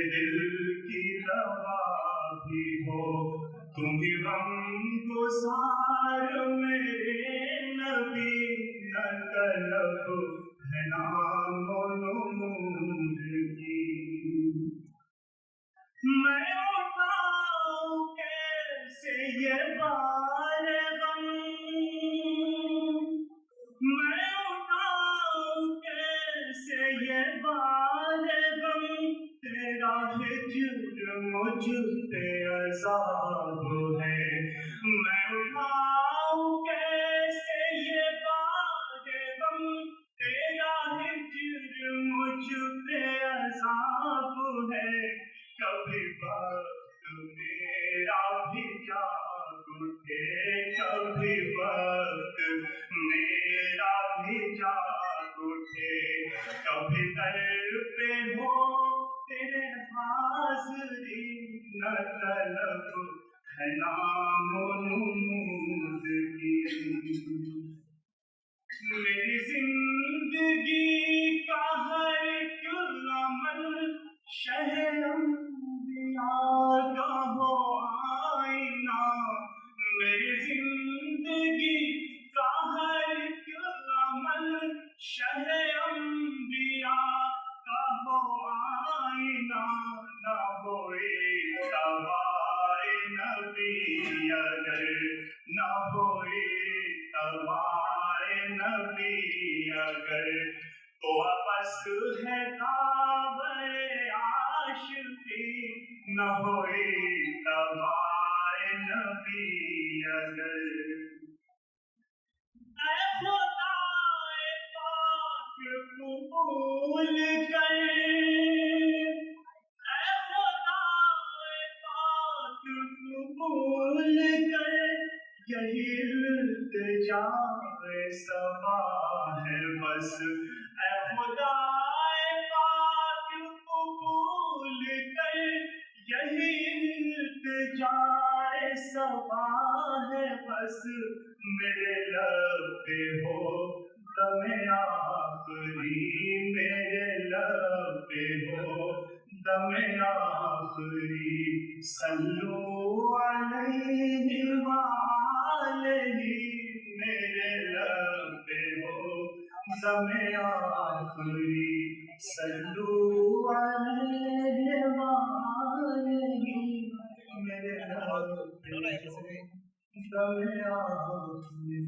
دل کی دوا بھی ہو، تم ہی غمگسار میرے نبی، نہ طلب ہے نام و نمود کی۔ میں اٹھاؤں کیسے یہ بار غم، میں اٹھاؤں کیسے یہ بار غم، تیرا ہجر مجھ پہ عذاب ہے۔ میں اٹھاؤں کیسے یہ بار غم، تیرا ہجر مجھ پہ عذاب ہے۔ کبھی وقت میرا بھی جاگ اٹھے، کبھی وقت میرا بھی جاگ اٹھے، کبھی در پہ ہو تیرے حاضری، نہ طلب ہے نام و نمود کی۔ میری زندگی کا ہر ایک عمل شہر انبیاء کا ہو آئینہ، میری زندگی کا ہر ایک عمل شہر انبیاء کا ہو آئینہ، نہ ہو اتباع نبی اگر، نہ ہو اتباع نبی اگر، تو بس ہے دعوے عاشقی، نہ ہو اتباع نبی اگر۔ اے خدائے پاک قبول کر، اے خدائے پاک قبول کر، یہی التجا صبا ہے بس۔ اے خدائے پاک قبول کر، یہی التجا صبا ہے بس۔ میرے لب پہ ہو دم آخری، میرے لب پہ ہو دم آخری، صلو علیہ وآلہ، میرے لب پہ ہو دم آخری، صلو علیہ وآلہ، میرے لب پہ ہو دم آخری۔